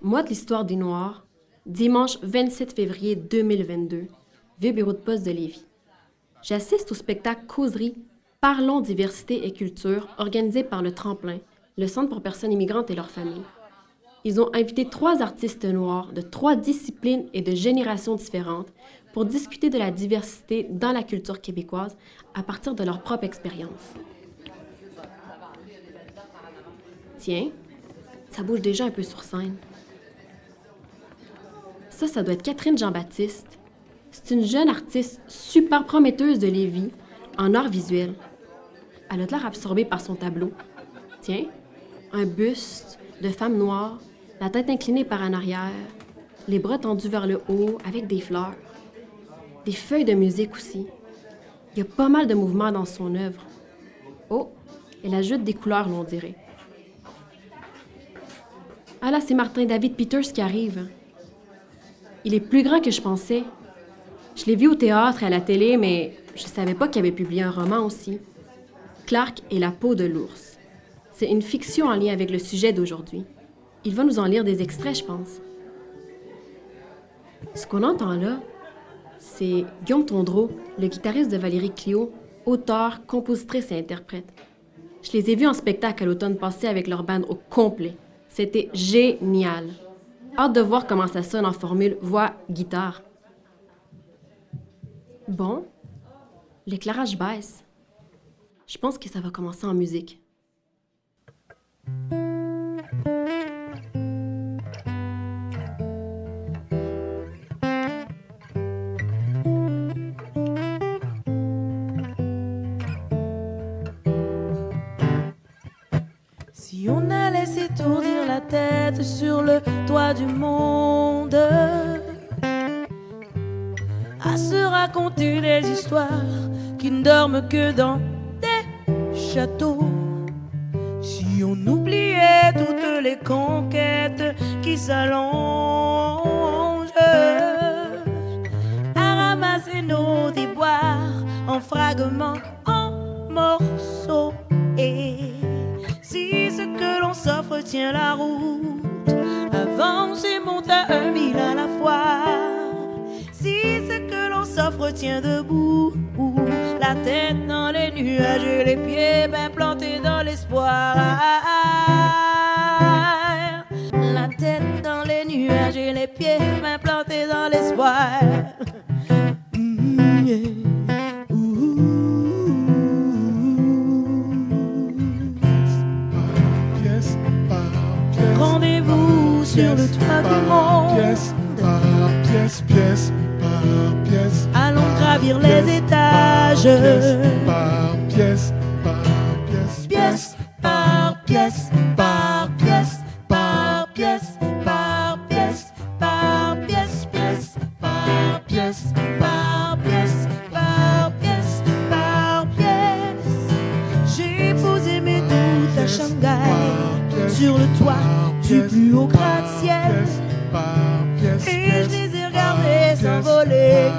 Mois de l'histoire des Noirs, dimanche 27 février 2022, vieux bureau de poste de Lévis. J'assiste au spectacle Causerie Parlons diversité et culture organisé par le Tremplin, le Centre pour personnes immigrantes et leurs familles. Ils ont invité 3 artistes noirs de 3 disciplines et de générations différentes pour discuter de la diversité dans la culture québécoise à partir de leur propre expérience. Tiens, ça bouge déjà un peu sur scène. Ça doit être Catherine Jean-Baptiste. C'est une jeune artiste super prometteuse de Lévis, en art visuel. Elle a l'air absorbée par son tableau. Tiens, un buste de femme noire, la tête inclinée par en arrière, les bras tendus vers le haut avec des fleurs. Des feuilles de musique aussi. Il y a pas mal de mouvements dans son œuvre. Oh, elle ajoute des couleurs, l'on dirait. Ah là, c'est Martin David Peters qui arrive. Il est plus grand que je pensais. Je l'ai vu au théâtre et à la télé, mais je savais pas qu'il avait publié un roman aussi. Clark et la peau de l'ours. C'est une fiction en lien avec le sujet d'aujourd'hui. Il va nous en lire des extraits, je pense. Ce qu'on entend là, c'est Guillaume Tondreau, le guitariste de Valérie Clio, auteur, compositrice et interprète. Je les ai vus en spectacle à l'automne passé avec leur band au complet. C'était génial. Hâte de voir comment ça sonne en formule voix-guitare. Bon, l'éclairage baisse. Je pense que ça va commencer en musique. Si on allait s'étourdir la tête sur le toit du monde, à se raconter des histoires qui ne dorment que dans des châteaux, si on oubliait toutes les conquêtes qui s'allongent, à ramasser nos déboires en fragments, en morceaux, et si ce que l'on s'offre tient la route, avance et monte à 1000 à la fois. Si ce que l'on s'offre tient debout, la tête dans les nuages et les pieds bien plantés dans l'espoir. La tête dans les nuages et les pieds bien plantés dans l'espoir. Rendez-vous sur le toit du monde. Pièce par pièce, pièce par pièce. Allons gravir les étages. Pièce par pièce, Pièce par pièce, par pièce, par pièce, par pièce, par pièce, pièce par pièce, par pièce, par pièce, par pièce. J'ai posé mes doutes à Shanghai sur le toit du plus haut gratte-ciel, et je les ai regardés s'envoler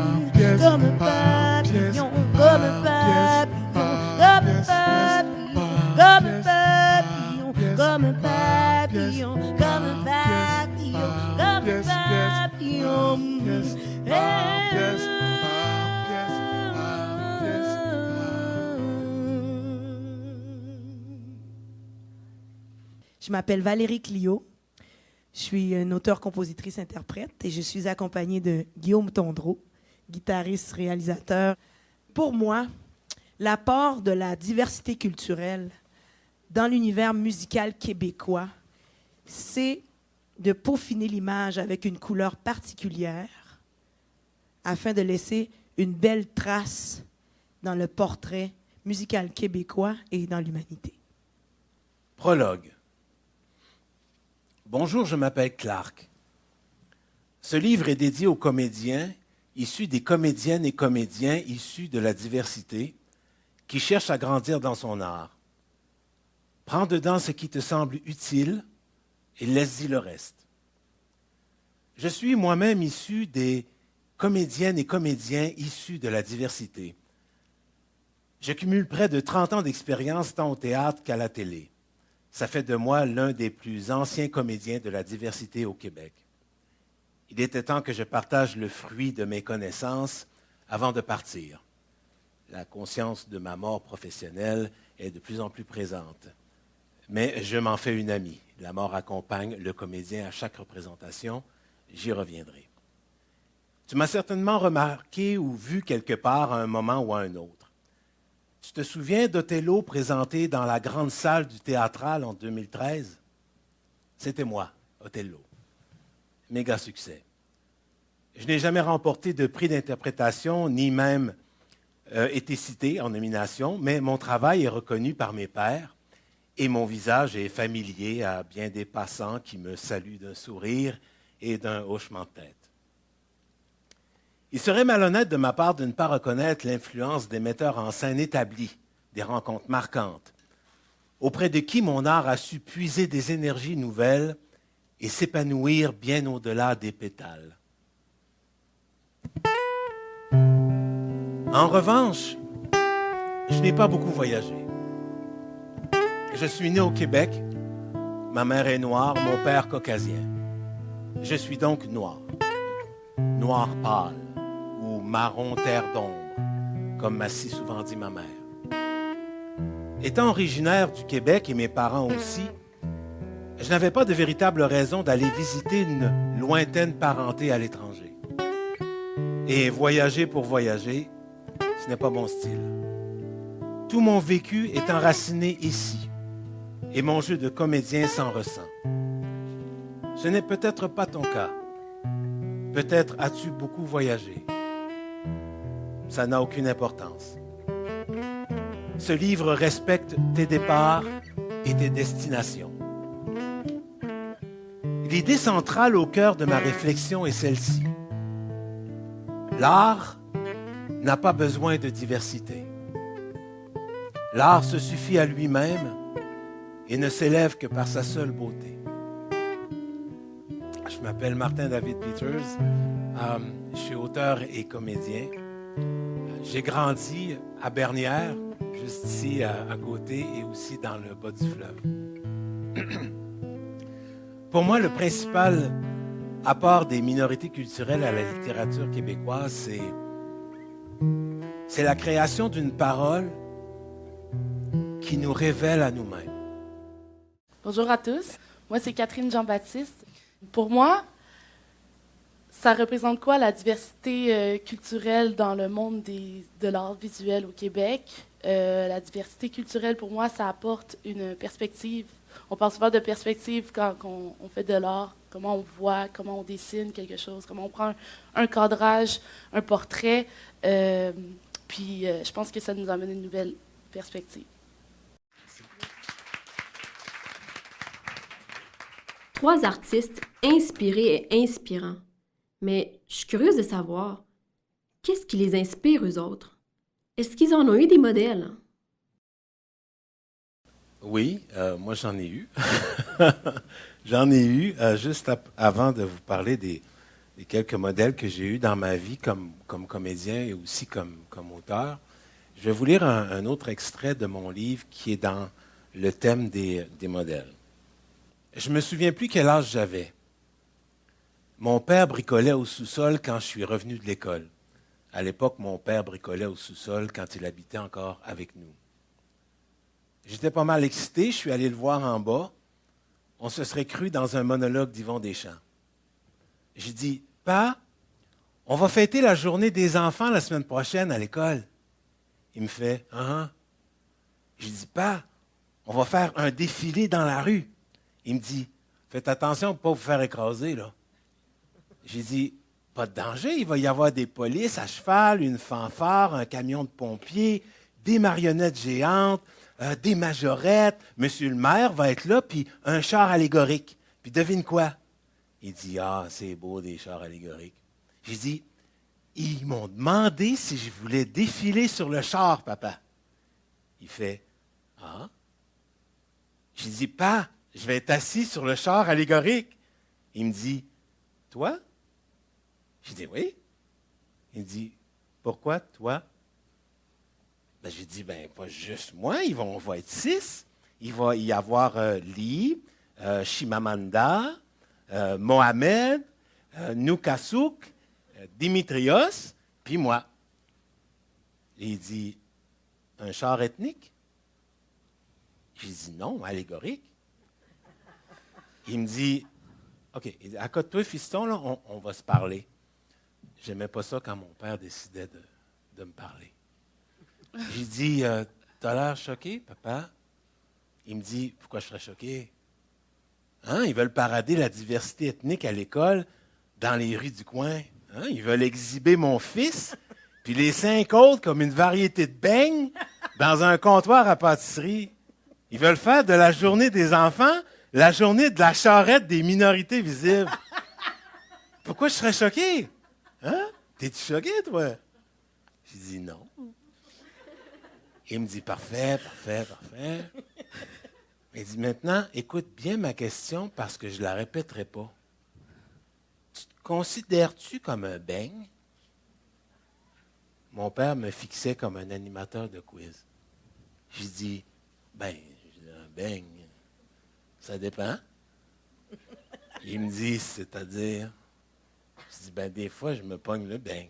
comme un papillon, comme un papillon, comme un papillon, comme un papillon, comme un papillon, comme un papillon, comme un papillon. Je m'appelle Valérie Clio. Je suis une auteure-compositrice-interprète et je suis accompagnée de Guillaume Tondreau, guitariste-réalisateur. Pour moi, l'apport de la diversité culturelle dans l'univers musical québécois, c'est de peaufiner l'image avec une couleur particulière afin de laisser une belle trace dans le portrait musical québécois et dans l'humanité. Prologue. Bonjour, je m'appelle Clark. Ce livre est dédié aux comédiens issus des comédiennes et comédiens issus de la diversité qui cherchent à grandir dans son art. Prends dedans ce qui te semble utile et laisse-y le reste. Je suis moi-même issu des comédiennes et comédiens issus de la diversité. Je cumule près de 30 ans d'expérience tant au théâtre qu'à la télé. Ça fait de moi l'un des plus anciens comédiens de la diversité au Québec. Il était temps que je partage le fruit de mes connaissances avant de partir. La conscience de ma mort professionnelle est de plus en plus présente. Mais je m'en fais une amie. La mort accompagne le comédien à chaque représentation. J'y reviendrai. Tu m'as certainement remarqué ou vu quelque part à un moment ou à un autre. Tu te souviens d'Othello présenté dans la grande salle du Théâtral en 2013? C'était moi, Othello. Méga succès. Je n'ai jamais remporté de prix d'interprétation, ni même été cité en nomination, mais mon travail est reconnu par mes pairs et mon visage est familier à bien des passants qui me saluent d'un sourire et d'un hochement de tête. Il serait malhonnête de ma part de ne pas reconnaître l'influence des metteurs en scène établis, des rencontres marquantes, auprès de qui mon art a su puiser des énergies nouvelles et s'épanouir bien au-delà des pétales. En revanche, je n'ai pas beaucoup voyagé. Je suis né au Québec, ma mère est noire, mon père caucasien. Je suis donc noir, noir pâle ou marron terre d'ombre, comme m'a si souvent dit ma mère. Étant originaire du Québec et mes parents aussi, je n'avais pas de véritable raison d'aller visiter une lointaine parenté à l'étranger. Et voyager pour voyager, ce n'est pas mon style. Tout mon vécu est enraciné ici, et mon jeu de comédien s'en ressent. Ce n'est peut-être pas ton cas. Peut-être as-tu beaucoup voyagé. Ça n'a aucune importance. Ce livre respecte tes départs et tes destinations. L'idée centrale au cœur de ma réflexion est celle-ci. L'art n'a pas besoin de diversité. L'art se suffit à lui-même et ne s'élève que par sa seule beauté. Je m'appelle Martin David Peters. Je suis auteur et comédien. J'ai grandi à Bernières, juste ici à côté et aussi dans le bas du fleuve. Pour moi, le principal apport des minorités culturelles à la littérature québécoise, c'est la création d'une parole qui nous révèle à nous-mêmes. Bonjour à tous, moi c'est Catherine Jean-Baptiste. Pour moi, ça représente quoi la diversité culturelle dans le monde de l'art visuel au Québec? La diversité culturelle, pour moi, ça apporte une perspective. On parle souvent de perspective quand on fait de l'art, comment on voit, comment on dessine quelque chose, comment on prend un cadrage, un portrait. Puis je pense que ça nous amène une nouvelle perspective. Trois artistes inspirés et inspirants. Mais je suis curieuse de savoir, qu'est-ce qui les inspire eux autres? Est-ce qu'ils en ont eu des modèles? Oui, moi j'en ai eu. J'en ai eu juste avant de vous parler des quelques modèles que j'ai eus dans ma vie comme comédien et aussi comme auteur. Je vais vous lire un autre extrait de mon livre qui est dans le thème des modèles. Je ne me souviens plus quel âge j'avais. Mon père bricolait au sous-sol quand je suis revenu de l'école. À l'époque, mon père bricolait au sous-sol quand il habitait encore avec nous. J'étais pas mal excité, je suis allé le voir en bas. On se serait cru dans un monologue d'Yvon Deschamps. J'ai dit, « Pa, on va fêter la journée des enfants la semaine prochaine à l'école. » Il me fait, « Ah. » J'ai dit, « Pa, on va faire un défilé dans la rue. » Il me dit, « Faites attention pour ne pas vous faire écraser, là. » J'ai dit, « Pas de danger, il va y avoir des polices à cheval, une fanfare, un camion de pompiers, des marionnettes géantes, des majorettes. Monsieur le maire va être là, puis un char allégorique. Puis devine quoi? » Il dit, « Ah, c'est beau, des chars allégoriques. » J'ai dit, « Ils m'ont demandé si je voulais défiler sur le char, papa. » Il fait, « Ah. » J'ai dit, « Pa, je vais être assis sur le char allégorique. » Il me dit, « Toi? » J'ai dit, « Oui. » Il me dit, « Pourquoi toi? » J'ai dit, « Ben, pas juste moi, on va être 6. » il va y avoir Li, Chimamanda, Mohamed, Nukasuk, Dimitrios, puis moi. Et il dit, un char ethnique? J'ai dit non, allégorique. Il me dit, OK, accote-toi, fiston, là, on va se parler. J'aimais pas ça quand mon père décidait de me parler. J'ai dit, t'as l'air choqué, papa? Il me dit, pourquoi je serais choqué? Hein? Ils veulent parader la diversité ethnique à l'école, dans les rues du coin. Hein? Ils veulent exhiber mon fils, puis les 5 autres comme une variété de beignes dans un comptoir à pâtisserie. Ils veulent faire de la journée des enfants la journée de la charrette des minorités visibles. Pourquoi je serais choqué? Hein? T'es-tu choqué, toi? J'ai dit non. Il me dit parfait. Il dit maintenant, écoute bien ma question parce que je ne la répéterai pas. Tu te considères-tu comme un beigne? Mon père me fixait comme un animateur de quiz. J'ai dit, un beigne, ça dépend. Il me dit, c'est-à-dire? Je dis, des fois, je me pogne le beigne.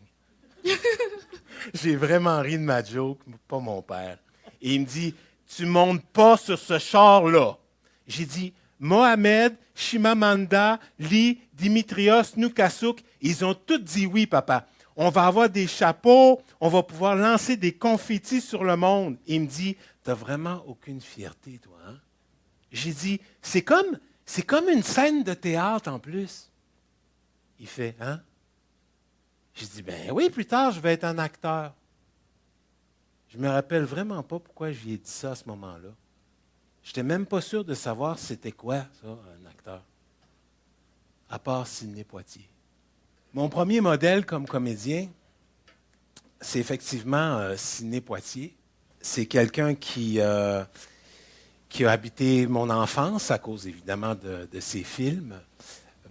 J'ai vraiment ri de ma joke, pas mon père. Et il me dit, tu montes pas sur ce char-là. J'ai dit, Mohamed, Chimamanda, Li, Dimitrios, Nukasuk, ils ont tous dit oui, papa. On va avoir des chapeaux, on va pouvoir lancer des confettis sur le monde. Il me dit, t'as vraiment aucune fierté, toi, hein? J'ai dit, c'est comme une scène de théâtre en plus. Il fait, hein? J'ai dit, oui, plus tard, je vais être un acteur. Je ne me rappelle vraiment pas pourquoi je lui ai dit ça à ce moment-là. Je n'étais même pas sûr de savoir c'était quoi, ça, un acteur. À part Sidney Poitier. Mon premier modèle comme comédien, c'est effectivement Sidney Poitier. C'est quelqu'un qui a habité mon enfance à cause, évidemment, de ses films.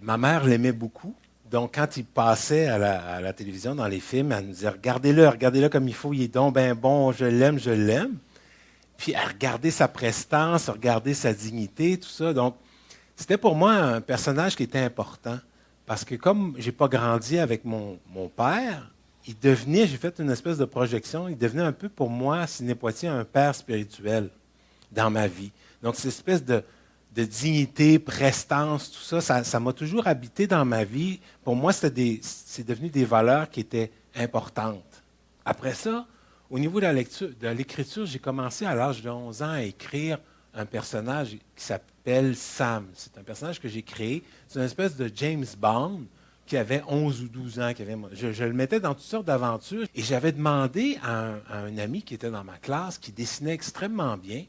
Ma mère l'aimait beaucoup. Donc, quand il passait à la télévision, dans les films, elle nous disait « Regardez-le comme il faut, il est donc bien bon, je l'aime. » Puis, elle regardait sa prestance, regarder sa dignité, tout ça. Donc, c'était pour moi un personnage qui était important. Parce que comme je n'ai pas grandi avec mon père, il devenait, j'ai fait une espèce de projection, il devenait un peu pour moi, Sidney Poitier, un père spirituel dans ma vie. Donc, cette espèce de dignité, prestance, tout ça, ça m'a toujours habité dans ma vie. Pour moi, c'est devenu des valeurs qui étaient importantes. Après ça, au niveau de l'écriture, j'ai commencé à l'âge de 11 ans à écrire un personnage qui s'appelle Sam. C'est un personnage que j'ai créé. C'est une espèce de James Bond qui avait 11 ou 12 ans. Je le mettais dans toutes sortes d'aventures. Et j'avais demandé à un ami qui était dans ma classe, qui dessinait extrêmement bien,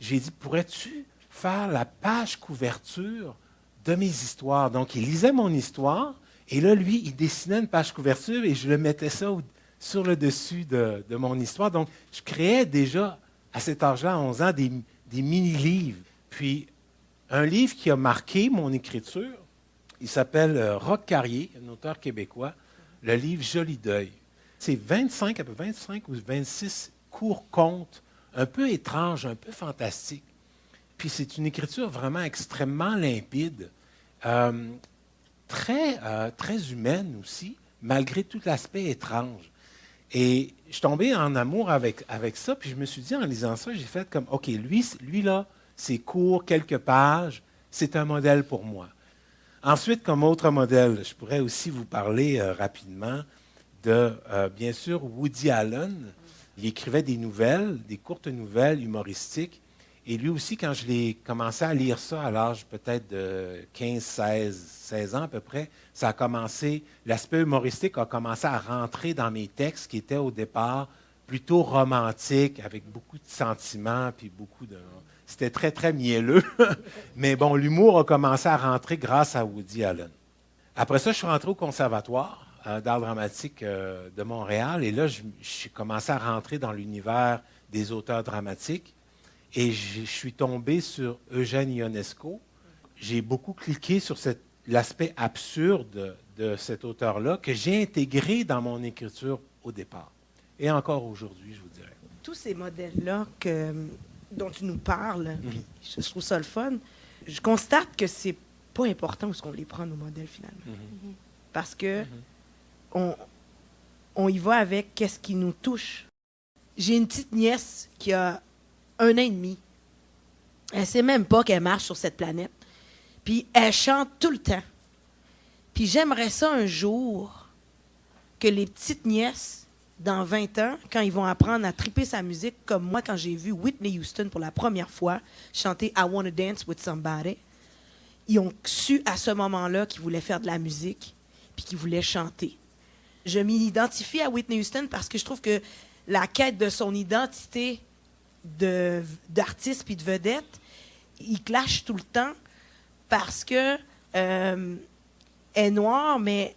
j'ai dit, pourrais-tu faire la page couverture de mes histoires? Donc, il lisait mon histoire, et là, lui, il dessinait une page couverture, et je le mettais ça sur le dessus de mon histoire. Donc, je créais déjà, à cet âge-là, à 11 ans, des mini-livres. Puis, un livre qui a marqué mon écriture, il s'appelle Roch Carrier, un auteur québécois, le livre Joli Deuil. C'est à peu près 25 ou 26 courts contes, un peu étranges, un peu fantastiques. Puis c'est une écriture vraiment extrêmement limpide, très humaine aussi, malgré tout l'aspect étrange. Et je suis tombé en amour avec ça, puis je me suis dit, en lisant ça, j'ai fait comme, OK, lui là, c'est court, quelques pages, c'est un modèle pour moi. Ensuite, comme autre modèle, je pourrais aussi vous parler rapidement de, bien sûr, Woody Allen. Il écrivait des nouvelles, des courtes nouvelles humoristiques. Et lui aussi, quand je l'ai commencé à lire ça à l'âge peut-être de 15, 16 ans à peu près, ça a commencé, l'aspect humoristique a commencé à rentrer dans mes textes qui étaient au départ plutôt romantiques, avec beaucoup de sentiments, puis c'était très, très mielleux. Mais bon, l'humour a commencé à rentrer grâce à Woody Allen. Après ça, je suis rentré au Conservatoire d'art dramatique de Montréal. Et là, j'ai commencé à rentrer dans l'univers des auteurs dramatiques. Et je suis tombé sur Eugène Ionesco. J'ai beaucoup cliqué sur l'aspect absurde de cet auteur-là que j'ai intégré dans mon écriture au départ. Et encore aujourd'hui, je vous dirais. Tous ces modèles-là que dont tu nous parles, puis je trouve ça le fun, je constate que c'est pas important où est-ce qu'on les prend, nos modèles, finalement. Parce que on y va avec qu'est-ce qui nous touche. J'ai une petite nièce qui a 1 an et demi. Elle sait même pas qu'elle marche sur cette planète. Puis elle chante tout le temps. Puis j'aimerais ça un jour que les petites nièces, dans 20 ans, quand ils vont apprendre à triper sa musique, comme moi quand j'ai vu Whitney Houston pour la première fois chanter I Wanna Dance with Somebody, ils ont su à ce moment-là qu'ils voulaient faire de la musique puis qu'ils voulaient chanter. Je m'identifie à Whitney Houston parce que je trouve que la quête de son identité d'artiste puis de vedette, il clash tout le temps parce que elle est noire, mais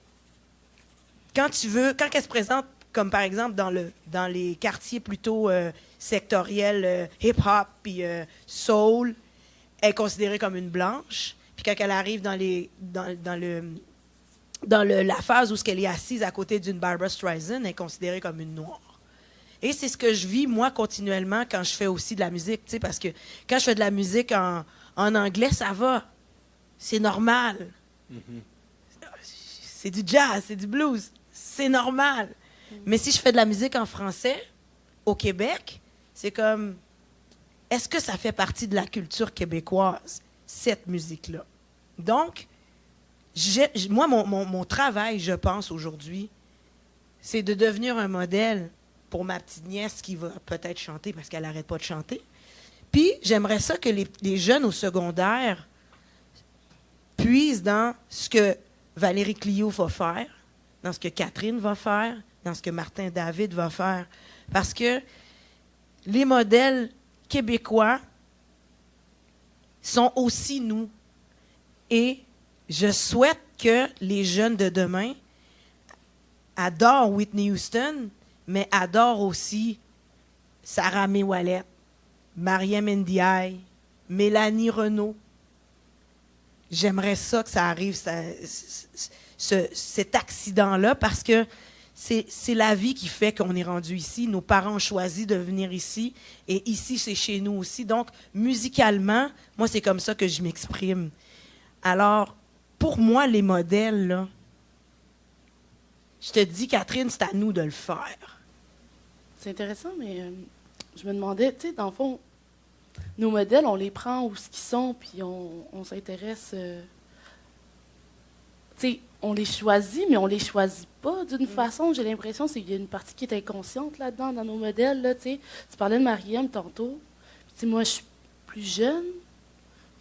quand elle se présente, comme par exemple dans les quartiers plutôt sectoriels, hip-hop puis soul, elle est considérée comme une blanche. Puis quand elle arrive dans la phase où elle est assise à côté d'une Barbra Streisand, elle est considérée comme une noire. Et c'est ce que je vis, moi, continuellement, quand je fais aussi de la musique, tu sais, parce que quand je fais de la musique en anglais, ça va. C'est normal. C'est du jazz, c'est du blues. C'est normal. Mais si je fais de la musique en français, au Québec, c'est comme, est-ce que ça fait partie de la culture québécoise, cette musique-là? Donc, moi, mon travail, je pense, aujourd'hui, c'est de devenir un modèle pour ma petite nièce qui va peut-être chanter parce qu'elle n'arrête pas de chanter. Puis, j'aimerais ça que les jeunes au secondaire puisent dans ce que Valérie Clio va faire, dans ce que Catherine va faire, dans ce que Martin David va faire. Parce que les modèles québécois sont aussi nous. Et je souhaite que les jeunes de demain adorent Whitney Houston, mais adorent aussi Sarah May Ouellet, Mariam Ndiaye, Mélanie Renaud. J'aimerais ça que ça arrive, cet accident-là, parce que c'est la vie qui fait qu'on est rendu ici. Nos parents ont choisi de venir ici, et ici, c'est chez nous aussi. Donc, musicalement, moi, c'est comme ça que je m'exprime. Alors, pour moi, les modèles, là, je te dis, Catherine, c'est à nous de le faire. C'est intéressant, mais je me demandais, tu sais, dans le fond, nos modèles, on les prend où ce qu'ils sont, puis on s'intéresse. Tu sais, on les choisit, mais on les choisit pas d'une façon. J'ai l'impression qu'il y a une partie qui est inconsciente là-dedans, dans nos modèles. Là, tu sais. Tu parlais de Mariam tantôt. Puis, moi, je suis plus jeune.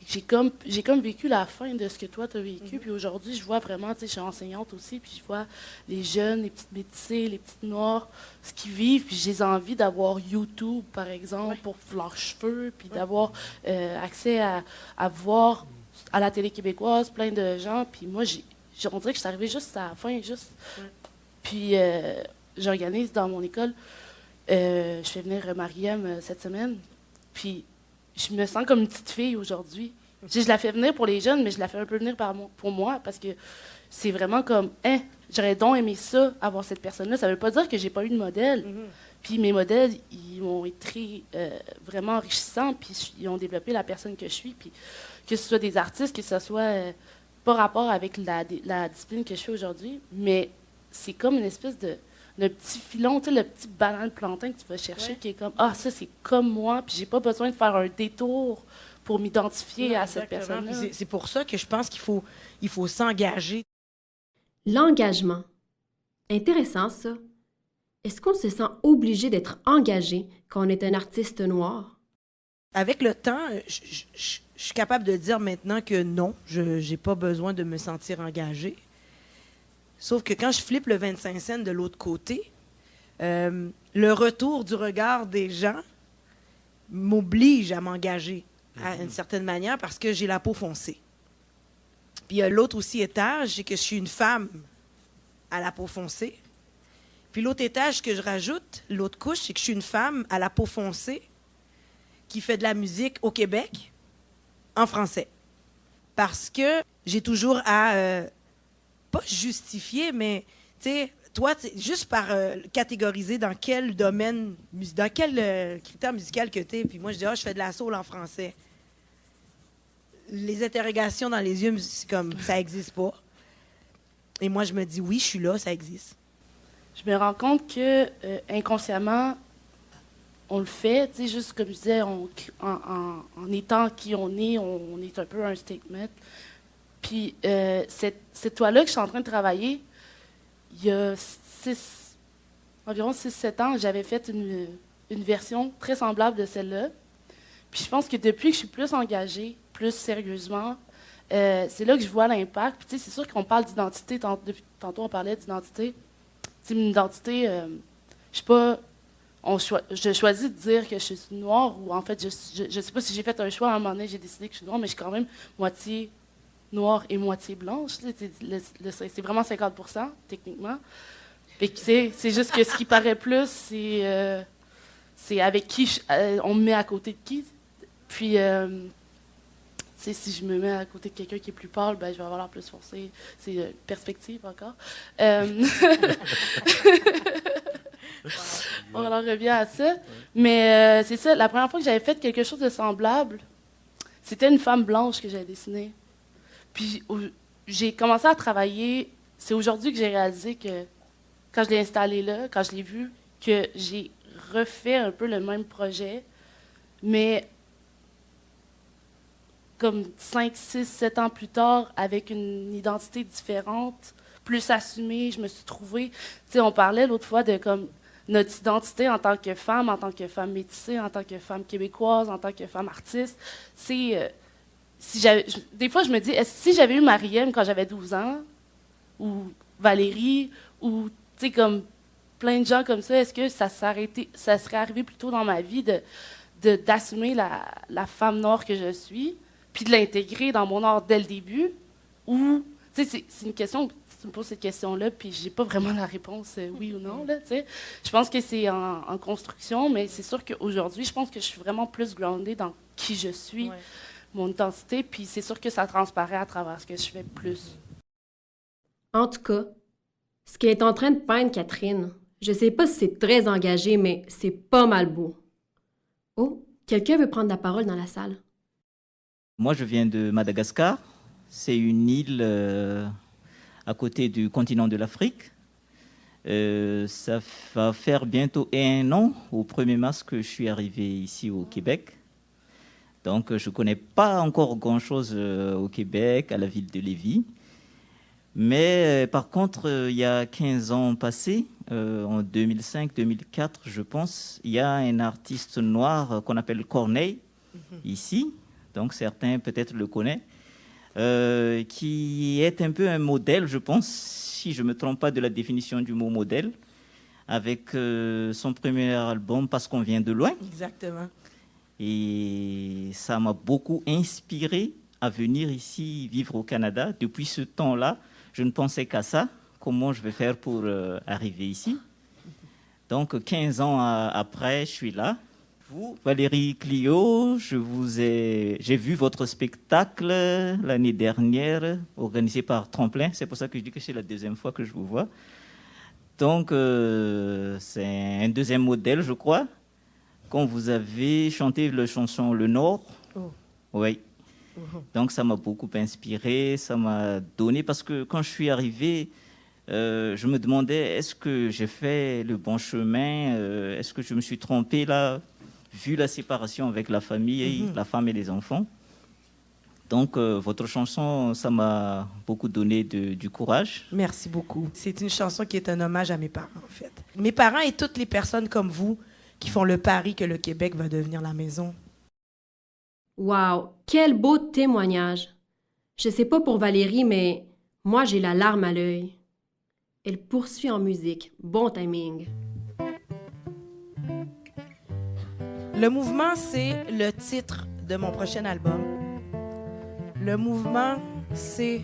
J'ai comme vécu la fin de ce que toi, tu as vécu. Puis aujourd'hui, je vois vraiment, tu sais, je suis enseignante aussi, puis je vois les jeunes, les petites métissées, les petites noires, ce qu'ils vivent. Puis j'ai envie d'avoir YouTube, par exemple, pour leurs cheveux, puis d'avoir accès à voir à la télé québécoise plein de gens. Puis moi, on dirait que je suis arrivée juste à la fin, juste. Puis j'organise dans mon école, je fais venir Mariam cette semaine. Puis je me sens comme une petite fille aujourd'hui. Je la fais venir pour les jeunes, mais je la fais un peu venir pour moi, parce que c'est vraiment comme, j'aurais donc aimé ça, avoir cette personne-là. Ça ne veut pas dire que j'ai pas eu de modèle. Puis mes modèles, ils ont été vraiment enrichissants, puis ils ont développé la personne que je suis. Puis que ce soit des artistes, que ce soit pas rapport avec la discipline que je fais aujourd'hui, mais c'est comme une espèce de petit filon, tu sais, le petit banane plantain que tu vas chercher, qui est comme, ça, c'est comme moi, puis j'ai pas besoin de faire un détour pour m'identifier à cette personne-là. C'est pour ça que je pense qu'il faut s'engager. L'engagement. Intéressant, ça. Est-ce qu'on se sent obligé d'être engagé quand on est un artiste noir? Avec le temps, je suis capable de dire maintenant que non, je n'ai pas besoin de me sentir engagée. Sauf que quand je flippe le 25 cents de l'autre côté, le retour du regard des gens m'oblige à m'engager à une certaine manière parce que j'ai la peau foncée. Puis l'autre aussi étage, c'est que je suis une femme à la peau foncée. Puis l'autre étage que je rajoute, l'autre couche, c'est que je suis une femme à la peau foncée qui fait de la musique au Québec en français. Parce que j'ai toujours à... pas justifier, mais, tu sais, toi, juste par catégoriser dans quel domaine, dans quel critère musical que tu es, puis moi, je dis, je fais de la soul en français. Les interrogations dans les yeux, c'est comme, ça n'existe pas. Et moi, je me dis, oui, je suis là, ça existe. Je me rends compte que inconsciemment, on le fait, tu sais, juste comme je disais, en étant qui on est un peu un statement. Puis cette toile-là que je suis en train de travailler, il y a environ 6-7 ans, j'avais fait une version très semblable de celle-là. Puis je pense que depuis que je suis plus engagée, plus sérieusement, c'est là que je vois l'impact. Puis tu sais, c'est sûr qu'on parle d'identité, tantôt on parlait d'identité. C'est une identité, je sais pas, je choisis de dire que je suis noire, ou en fait, je sais pas si j'ai fait un choix à un moment donné, j'ai décidé que je suis noire, mais je suis quand même moitié noire et moitié blanche. C'est vraiment 50%, techniquement. Et c'est juste que ce qui paraît plus, c'est avec qui on me met à côté de qui. Puis, si je me mets à côté de quelqu'un qui est plus pâle, ben, je vais avoir l'air plus foncé. C'est une perspective encore. On en revient à ça. Mais c'est ça, la première fois que j'avais fait quelque chose de semblable, c'était une femme blanche que j'avais dessinée. Puis j'ai commencé à travailler. C'est aujourd'hui que j'ai réalisé que quand je l'ai installé là, quand je l'ai vu, que j'ai refait un peu le même projet, mais comme 5, 6, 7 ans plus tard, avec une identité différente, plus assumée, je me suis trouvée... Tu sais, on parlait l'autre fois de comme notre identité en tant que femme métissée, en tant que femme québécoise, en tant que femme artiste. C'est... des fois, je me dis, si j'avais eu Marième quand j'avais 12 ans, ou Valérie, ou, tu sais, comme plein de gens comme ça, est-ce que ça serait arrivé plus tôt dans ma vie d'assumer la femme noire que je suis, puis de l'intégrer dans mon art dès le début, ou, tu sais, c'est une question, tu me poses cette question-là, puis j'ai pas vraiment la réponse oui ou non, là, tu sais. Je pense que c'est en construction, mais c'est sûr qu'aujourd'hui, je pense que je suis vraiment plus groundée dans qui je suis, mon identité, puis c'est sûr que ça transparaît à travers ce que je fais plus. En tout cas, ce qu'elle est en train de peindre, Catherine, je sais pas si c'est très engagé, mais c'est pas mal beau. Oh, quelqu'un veut prendre la parole dans la salle? Moi, je viens de Madagascar. C'est une île à côté du continent de l'Afrique. Ça va faire bientôt 1 an, au 1er mars, que je suis arrivé ici au Québec. Donc, je ne connais pas encore grand-chose au Québec, à la ville de Lévis. Mais par contre, il y a 15 ans passés, en 2005-2004, je pense, il y a un artiste noir qu'on appelle Corneille, ici. Donc, certains peut-être le connaissent. Qui est un peu un modèle, je pense, si je ne me trompe pas de la définition du mot modèle, avec son premier album, Parce qu'on vient de loin. Exactement. Et ça m'a beaucoup inspiré à venir ici vivre au Canada. Depuis ce temps-là, je ne pensais qu'à ça, comment je vais faire pour arriver ici. Donc, 15 ans après, je suis là. Vous, Valérie Clio, j'ai vu votre spectacle l'année dernière, organisé par Tremplin. C'est pour ça que je dis que c'est la 2e fois que je vous vois. Donc, c'est un 2e modèle, je crois, quand vous avez chanté la chanson Le Nord. Oh. Oui. Donc, ça m'a beaucoup inspiré, ça m'a donné, parce que quand je suis arrivé, je me demandais, est-ce que j'ai fait le bon chemin? Est-ce que je me suis trompé là, vu la séparation avec la famille, la femme et les enfants? Donc, votre chanson, ça m'a beaucoup donné du courage. Merci beaucoup. C'est une chanson qui est un hommage à mes parents, en fait. Mes parents et toutes les personnes comme vous qui font le pari que le Québec va devenir la maison. Wow, quel beau témoignage! Je sais pas pour Valérie, mais moi, j'ai la larme à l'œil. Elle poursuit en musique. Bon timing. Le mouvement, c'est le titre de mon prochain album. Le mouvement, c'est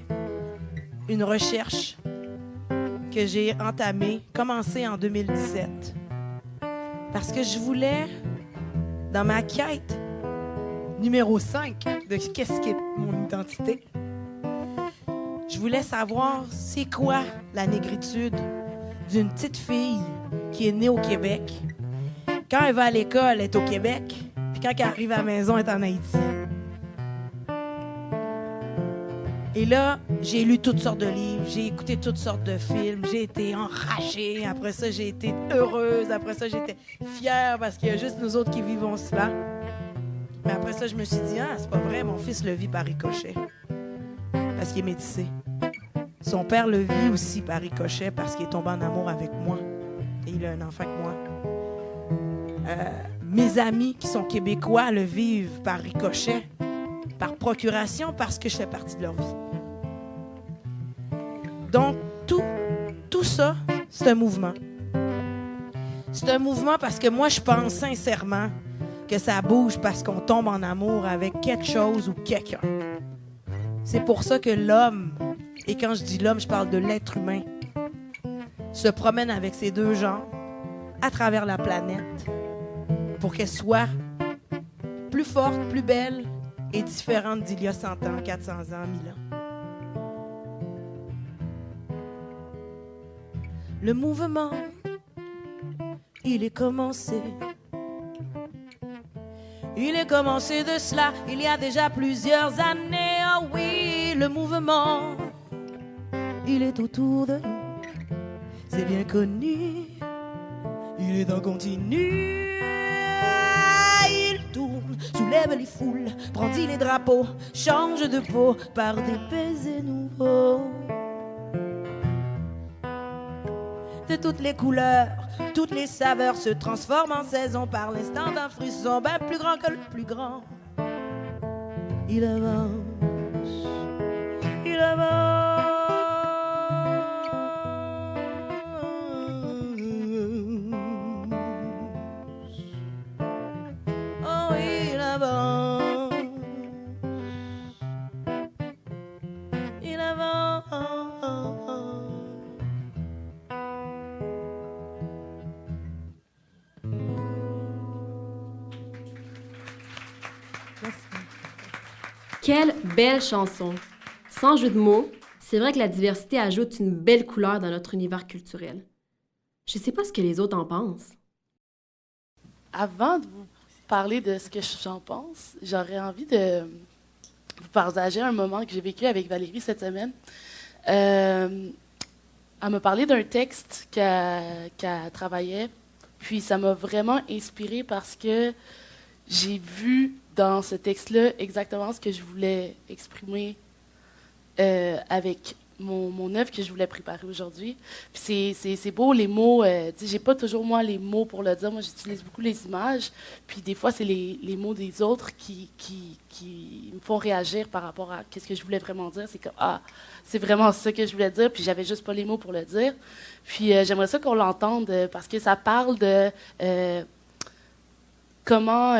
une recherche que j'ai entamée, commencée en 2017. Parce que je voulais, dans ma quête numéro 5 de qu'est-ce qu'est mon identité, je voulais savoir c'est quoi la négritude, d'une petite fille qui est née au Québec. Quand elle va à l'école, elle est au Québec. Puis quand elle arrive à la maison, elle est en Haïti. Et là, j'ai lu toutes sortes de livres, j'ai écouté toutes sortes de films, j'ai été enragée. Après ça, j'ai été heureuse. Après ça, j'étais fière parce qu'il y a juste nous autres qui vivons cela. Mais après ça, je me suis dit, ah, c'est pas vrai, mon fils le vit par ricochet. Parce qu'il est métissé. Son père le vit aussi par ricochet parce qu'il est tombé en amour avec moi. Et il a un enfant avec moi. Mes amis qui sont québécois le vivent par ricochet, par procuration, parce que je fais partie de leur vie. Donc, tout ça, c'est un mouvement. C'est un mouvement parce que moi, je pense sincèrement que ça bouge parce qu'on tombe en amour avec quelque chose ou quelqu'un. C'est pour ça que l'homme, et quand je dis l'homme, je parle de l'être humain, se promène avec ces deux genres à travers la planète pour qu'elle soit plus forte, plus belle et différente d'il y a 100 ans, 400 ans, 1000 ans. Le mouvement, il est commencé. Il est commencé de cela, il y a déjà plusieurs années. Oh oui, le mouvement, il est autour de nous. C'est bien connu, il est en continu. Il tourne, soulève les foules, brandit les drapeaux, change de peau par des baisers nouveaux. De toutes les couleurs, toutes les saveurs se transforment en saison par l'instant d'un frisson bien plus grand que le plus grand. Il avance, il avance. Oh, il avance, il avance. Quelle belle chanson! Sans jeu de mots, c'est vrai que la diversité ajoute une belle couleur dans notre univers culturel. Je sais pas ce que les autres en pensent. Avant de vous parler de ce que j'en pense, j'aurais envie de vous partager un moment que j'ai vécu avec Valérie cette semaine. Elle m'a parlé d'un texte qu'elle travaillait, puis ça m'a vraiment inspirée parce que j'ai vu dans ce texte-là exactement ce que je voulais exprimer avec mon œuvre que je voulais préparer aujourd'hui. Puis c'est beau, les mots. J'ai pas toujours, moi, les mots pour le dire. Moi, j'utilise beaucoup les images. Puis des fois, c'est les mots des autres qui me font réagir par rapport à ce que je voulais vraiment dire. C'est comme, ah, c'est vraiment ça que je voulais dire. Puis j'avais juste pas les mots pour le dire. Puis j'aimerais ça qu'on l'entende parce que ça parle de comment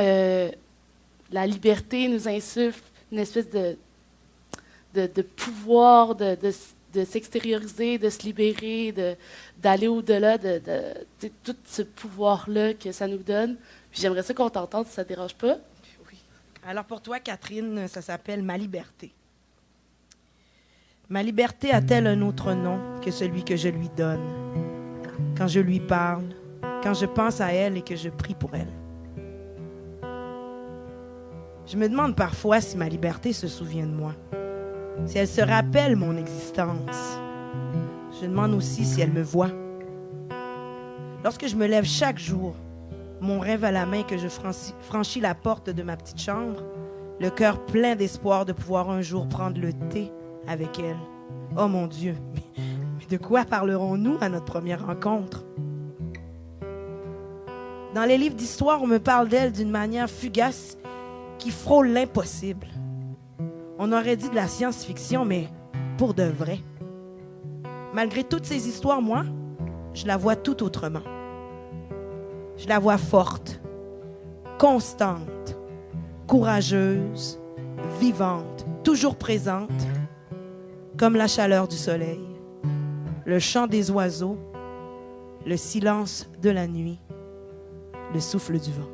la liberté nous insuffle une espèce de pouvoir de s'extérioriser, de se libérer, d'aller au-delà de tout ce pouvoir-là que ça nous donne. Puis j'aimerais ça qu'on t'entende, si ça ne te dérange pas. Oui. Alors pour toi, Catherine, ça s'appelle Ma liberté. Ma liberté a-t-elle un autre nom que celui que je lui donne? Quand je lui parle, quand je pense à elle et que je prie pour elle. Je me demande parfois si ma liberté se souvient de moi, si elle se rappelle mon existence. Je demande aussi si elle me voit. Lorsque je me lève chaque jour, mon rêve à la main que je franchis la porte de ma petite chambre, le cœur plein d'espoir de pouvoir un jour prendre le thé avec elle. Oh mon Dieu, mais de quoi parlerons-nous à notre première rencontre? Dans les livres d'histoire, on me parle d'elle d'une manière fugace qui frôle l'impossible. On aurait dit de la science-fiction, mais pour de vrai. Malgré toutes ces histoires, moi, je la vois tout autrement. Je la vois forte, constante, courageuse, vivante, toujours présente, comme la chaleur du soleil, le chant des oiseaux, le silence de la nuit, le souffle du vent.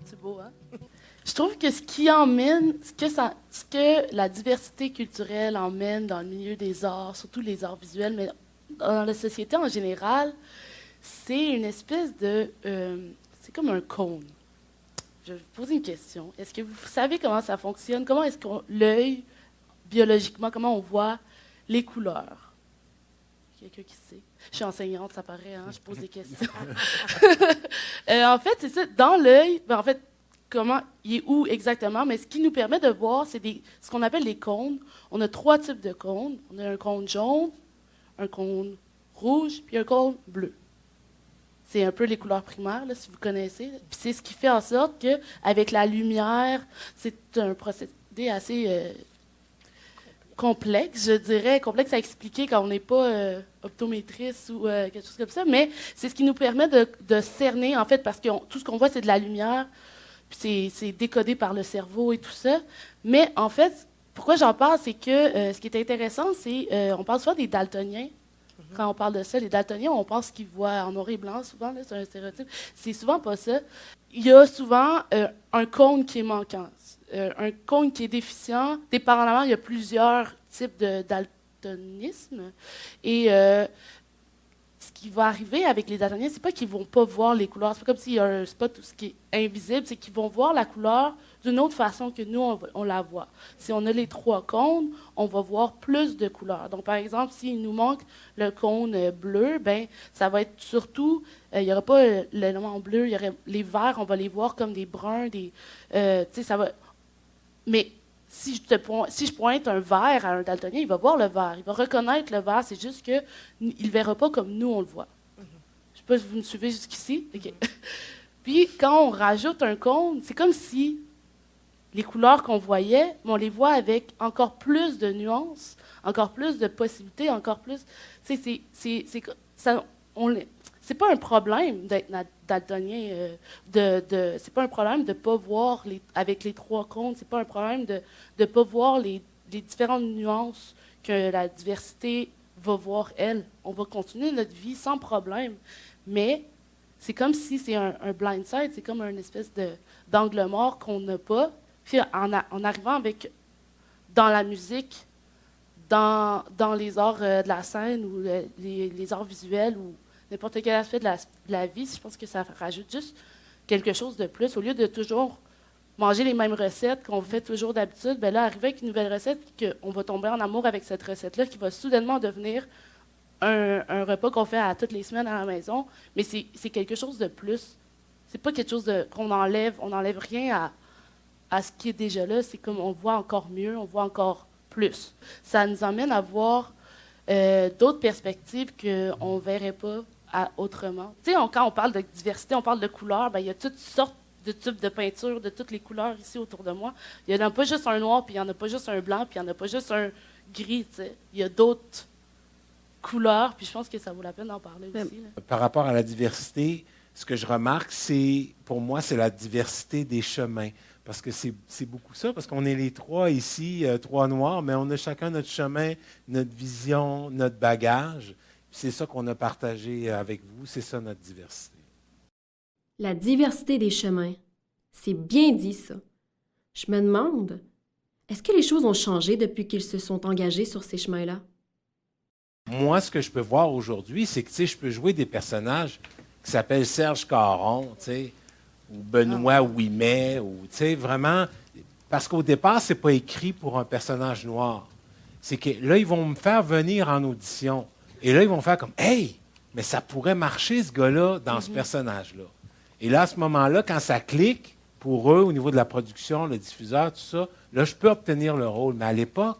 C'est beau, hein? Je trouve que ce que la diversité culturelle emmène dans le milieu des arts, surtout les arts visuels, mais dans la société en général, c'est une espèce de... c'est comme un cône. Je vais vous poser une question. Est-ce que vous savez comment ça fonctionne? Comment est-ce que l'œil, biologiquement, comment on voit les couleurs? Quelqu'un qui sait? Je suis enseignante, ça paraît, hein? Je pose des questions. En fait, c'est ça. Dans l'œil, en fait, comment il est où exactement? Mais ce qui nous permet de voir, c'est ce qu'on appelle les cônes. On a 3 types de cônes. On a un cône jaune, un cône rouge, puis un cône bleu. C'est un peu les couleurs primaires, là, si vous connaissez. Puis c'est ce qui fait en sorte qu'avec la lumière, c'est un procédé assez complexe, je dirais, complexe à expliquer quand on n'est pas optométriste ou quelque chose comme ça, mais c'est ce qui nous permet de cerner, en fait, parce que tout ce qu'on voit, c'est de la lumière, puis c'est décodé par le cerveau et tout ça. Mais en fait, pourquoi j'en parle, c'est que ce qui est intéressant, c'est on parle souvent des daltoniens. Quand on parle de ça, les daltoniens, on pense qu'ils voient en noir et blanc, souvent, là, c'est un stéréotype. C'est souvent pas ça. Il y a souvent un cône qui est manquant, un cône qui est déficient. Dépendamment, il y a plusieurs types de daltonisme. Et ce qui va arriver avec les daltoniens, c'est pas qu'ils vont pas voir les couleurs. C'est pas comme s'il y a un spot où ce qui est invisible, c'est qu'ils vont voir la couleur d'une autre façon que nous, on la voit. Si on a les 3 cônes, on va voir plus de couleurs. Donc, par exemple, s'il nous manque le cône bleu, ben ça va être surtout, il n'y aura pas l'élément bleu, il y aurait les verts, on va les voir comme des bruns, ça va... Mais si je pointe un vert à un daltonien, il va voir le vert, il va reconnaître le vert, c'est juste qu'il ne le verra pas comme nous, on le voit. Je ne sais pas si vous me suivez jusqu'ici. Okay. Puis, quand on rajoute un cône, c'est comme si les couleurs qu'on voyait, on les voit avec encore plus de nuances, encore plus de possibilités, encore plus... C'est pas un problème d'être daltonien, c'est pas un problème de ne pas voir avec les 3 cônes, c'est pas un problème de ne pas voir les différentes nuances que la diversité va voir, elle. On va continuer notre vie sans problème, mais c'est comme si c'est un blind side, c'est comme une espèce d'angle mort qu'on n'a pas. Puis en arrivant dans la musique, dans les arts de la scène ou les arts visuels ou n'importe quel aspect de la vie, je pense que ça rajoute juste quelque chose de plus. Au lieu de toujours manger les mêmes recettes qu'on fait toujours d'habitude, ben là, arriver avec une nouvelle recette, qu'on va tomber en amour avec cette recette-là, qui va soudainement devenir un repas qu'on fait toutes les semaines à la maison, mais c'est quelque chose de plus. C'est pas quelque chose qu'on enlève. On n'enlève rien à ce qui est déjà là. C'est comme on voit encore mieux, on voit encore plus. Ça nous amène à voir d'autres perspectives qu'on ne verrait pas autrement. Tu sais, quand on parle de diversité, on parle de couleurs, ben, il y a toutes sortes de types de peintures, de toutes les couleurs ici autour de moi. Il n'y en a pas juste un noir, puis il n'y en a pas juste un blanc, puis il n'y en a pas juste un gris. Tu sais. Il y a d'autres couleurs, puis je pense que ça vaut la peine d'en parler aussi. Là. Par rapport à la diversité, ce que je remarque, pour moi, c'est la diversité des chemins. Parce que c'est beaucoup ça, parce qu'on est les 3 ici, 3 noirs, mais on a chacun notre chemin, notre vision, notre bagage. C'est ça qu'on a partagé avec vous, c'est ça notre diversité. La diversité des chemins. C'est bien dit, ça. Je me demande, est-ce que les choses ont changé depuis qu'ils se sont engagés sur ces chemins-là? Moi, ce que je peux voir aujourd'hui, c'est que je peux jouer des personnages qui s'appellent Serge Caron, ou Benoît Ouimet, ou vraiment, parce qu'au départ, c'est pas écrit pour un personnage noir. C'est que là, ils vont me faire venir en audition. Et là, ils vont faire comme « Hey, mais ça pourrait marcher, ce gars-là, dans ce personnage-là. » Et là, à ce moment-là, quand ça clique, pour eux, au niveau de la production, le diffuseur, tout ça, là, je peux obtenir le rôle. Mais à l'époque,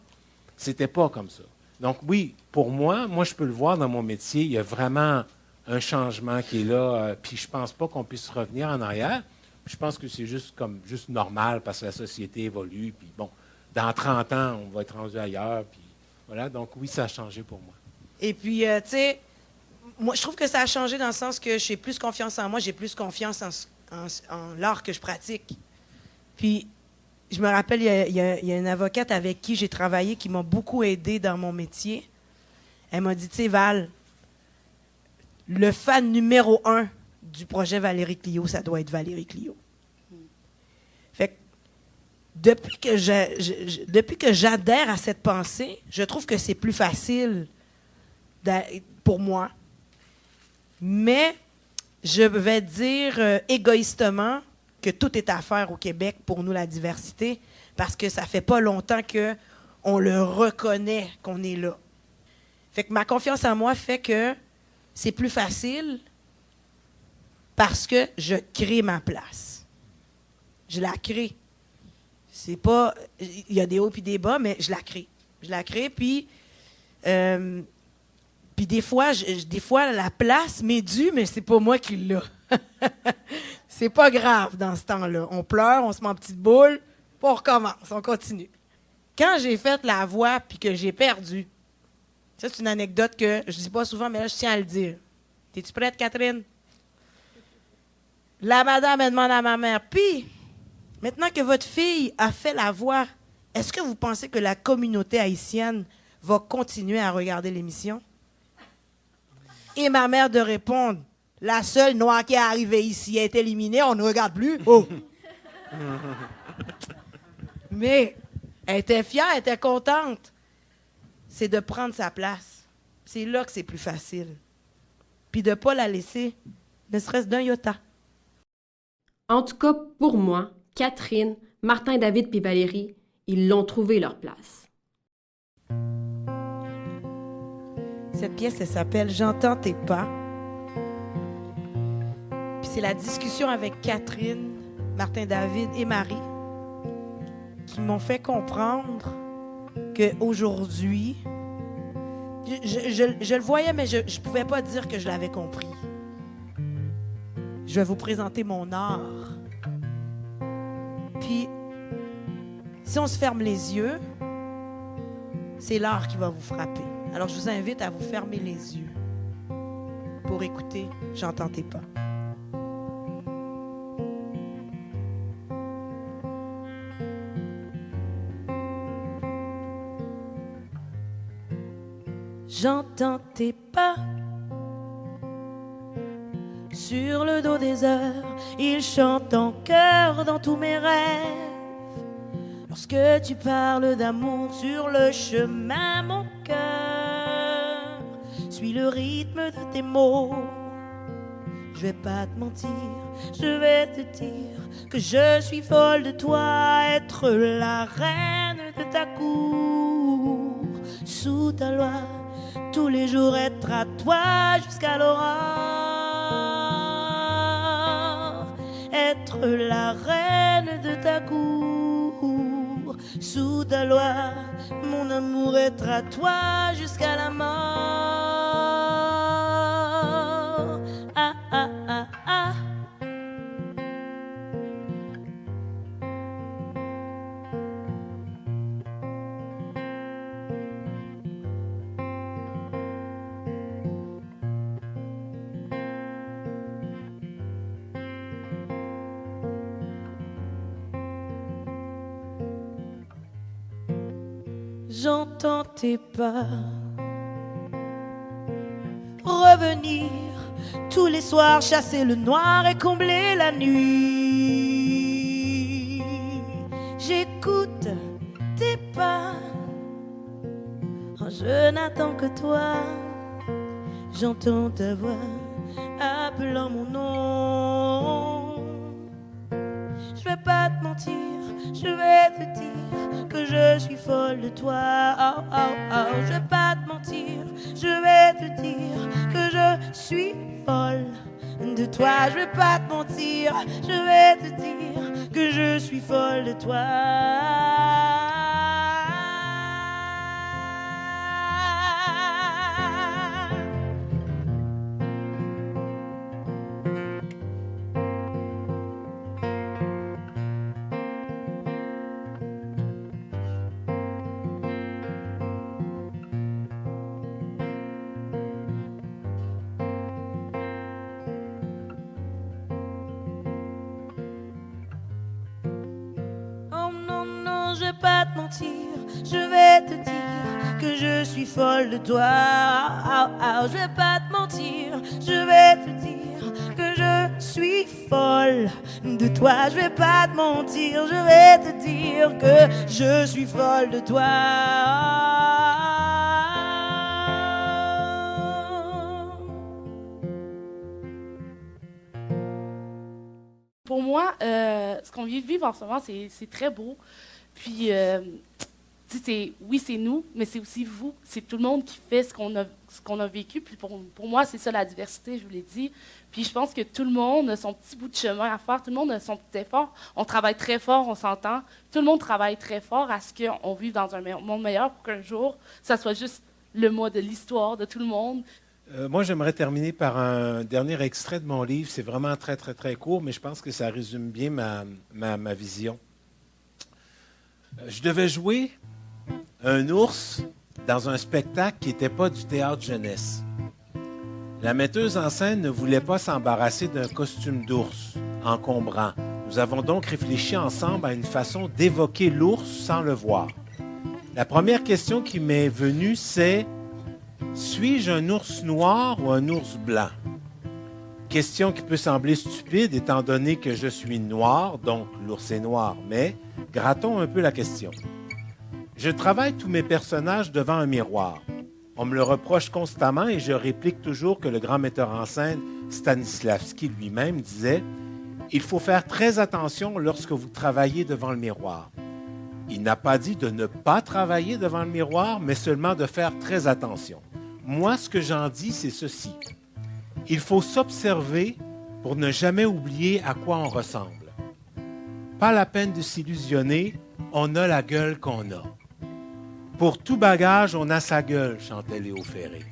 c'était pas comme ça. Donc oui, pour moi, je peux le voir dans mon métier, il y a vraiment un changement qui est là, puis je pense pas qu'on puisse revenir en arrière. Je pense que c'est juste normal parce que la société évolue, puis bon, dans 30 ans, on va être rendu ailleurs, puis voilà. Donc oui, ça a changé pour moi. Et puis, tu sais, moi, je trouve que ça a changé dans le sens que j'ai plus confiance en moi, j'ai plus confiance en l'art que je pratique. Puis, je me rappelle, il y a une avocate avec qui j'ai travaillé qui m'a beaucoup aidée dans mon métier. Elle m'a dit, tu sais, Val, le fan numéro 1 du projet Valérie Clio, ça doit être Valérie Clio. Fait que depuis que j'adhère à cette pensée, je trouve que c'est plus facile pour moi. Mais je vais dire égoïstement que tout est à faire au Québec pour nous, la diversité, parce que ça fait pas longtemps qu'on le reconnaît qu'on est là. Fait que ma confiance en moi fait que c'est plus facile parce que je crée ma place. Je la crée. C'est pas... Il y a des hauts et des bas, mais je la crée. Je la crée, puis des fois, la place m'est due, mais c'est pas moi qui l'ai. C'est pas grave dans ce temps-là. On pleure, on se met en petite boule, puis on recommence, on continue. Quand j'ai fait la voix puis que j'ai perdu, ça, c'est une anecdote que je dis pas souvent, mais là, je tiens à le dire. T'es-tu prête, Catherine? La madame, elle demande à ma mère, puis, maintenant que votre fille a fait la voix, est-ce que vous pensez que la communauté haïtienne va continuer à regarder l'émission? Et ma mère de répondre, la seule noire qui est arrivée ici est éliminée, on ne regarde plus. Oh! Mais elle était fière, elle était contente. C'est de prendre sa place. C'est là que c'est plus facile. Puis de ne pas la laisser, ne serait-ce d'un iota. En tout cas, pour moi, Catherine, Martin, David puis Valérie, ils l'ont trouvé leur place. Cette pièce, elle s'appelle « J'entends tes pas ». Puis c'est la discussion avec Catherine, Martin, David et Marie qui m'ont fait comprendre qu'aujourd'hui, je le voyais, mais je ne pouvais pas dire que je l'avais compris. Je vais vous présenter mon art. Puis, si on se ferme les yeux, c'est l'art qui va vous frapper. Alors, je vous invite à vous fermer les yeux pour écouter « J'entends tes pas ». J'entends tes pas sur le dos des heures, ils chantent en chœur dans tous mes rêves. Lorsque tu parles d'amour sur le chemin, mon cœur suit le rythme de tes mots. Je vais pas te mentir, je vais te dire que je suis folle de toi, être la reine de ta cour, sous ta loi. Tous les jours être à toi jusqu'à l'aurore, être la reine de ta cour, sous ta loi, mon amour être à toi jusqu'à la mort. Ah, ah, ah, ah. J'entends tes pas revenir tous les soirs, chasser le noir et combler la nuit. J'écoute tes pas, oh, je n'attends que toi. J'entends ta voix appelant mon nom. Je vais pas te mentir, je vais te dire que je suis folle de toi. Oh, oh, oh. Je vais pas te mentir, je vais te dire que je suis folle de toi. Je vais pas te mentir, je vais te dire que je suis folle de toi. Je vais pas te mentir, je vais te dire que je suis folle de toi. Je vais pas te mentir, je vais te dire que je suis suis folle de toi, je vais pas te mentir, je vais te dire que je suis folle de toi. Pour moi, ce qu'on vient de vivre en ce moment, c'est très beau. Puis, oui, c'est nous, mais c'est aussi vous. C'est tout le monde qui fait ce qu'on a vécu. Puis pour moi, c'est ça la diversité, je vous l'ai dit. Puis je pense que tout le monde a son petit bout de chemin à faire. Tout le monde a son petit effort. On travaille très fort, on s'entend. Tout le monde travaille très fort à ce qu'on vive dans un monde meilleur pour qu'un jour, ça soit juste le mot de l'histoire de tout le monde. Moi, j'aimerais terminer par un dernier extrait de mon livre. C'est vraiment très, très, très court, mais je pense que ça résume bien ma vision. Je devais jouer un ours dans un spectacle qui n'était pas du théâtre jeunesse. La metteuse en scène ne voulait pas s'embarrasser d'un costume d'ours encombrant. Nous avons donc réfléchi ensemble à une façon d'évoquer l'ours sans le voir. La première question qui m'est venue, c'est « Suis-je un ours noir ou un ours blanc ?» Question qui peut sembler stupide étant donné que je suis noir, donc l'ours est noir, mais grattons un peu la question. Je travaille tous mes personnages devant un miroir. On me le reproche constamment et je réplique toujours que le grand metteur en scène Stanislavski lui-même disait « Il faut faire très attention lorsque vous travaillez devant le miroir. » Il n'a pas dit de ne pas travailler devant le miroir, mais seulement de faire très attention. Moi, ce que j'en dis, c'est ceci. Il faut s'observer pour ne jamais oublier à quoi on ressemble. Pas la peine de s'illusionner, on a la gueule qu'on a. Pour tout bagage, on a sa gueule, chantait Léo Ferré.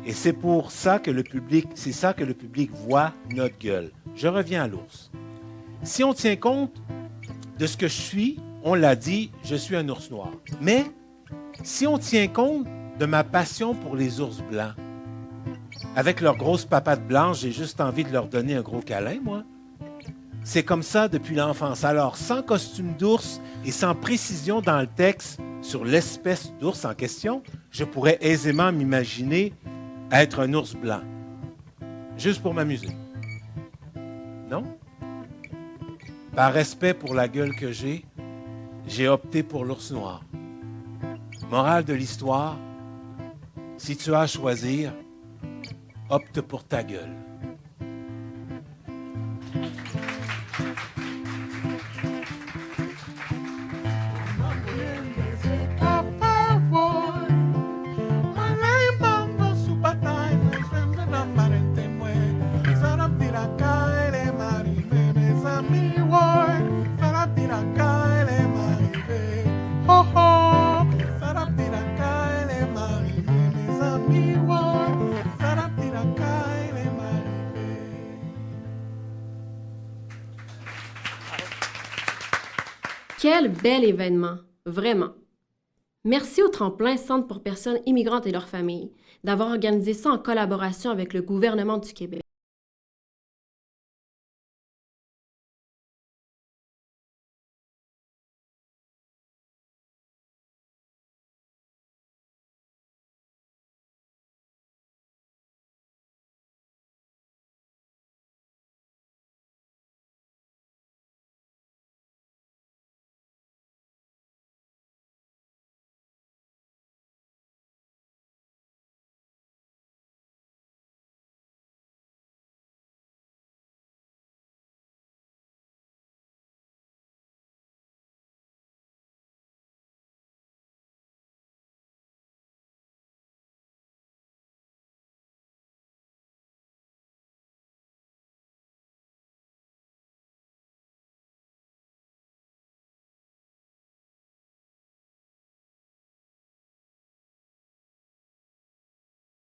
Et c'est ça que le public voit, notre gueule. Je reviens à l'ours. Si on tient compte de ce que je suis, on l'a dit, je suis un ours noir. Mais si on tient compte de ma passion pour les ours blancs, avec leurs grosses papates blanches, j'ai juste envie de leur donner un gros câlin, moi. C'est comme ça depuis l'enfance. Alors, sans costume d'ours et sans précision dans le texte sur l'espèce d'ours en question, je pourrais aisément m'imaginer être un ours blanc. Juste pour m'amuser. Non? Par respect pour la gueule que j'ai opté pour l'ours noir. Morale de l'histoire, si tu as à choisir, opte pour ta gueule. Quel bel événement, vraiment. Merci au Tremplin Centre pour personnes immigrantes et leurs familles d'avoir organisé ça en collaboration avec le gouvernement du Québec.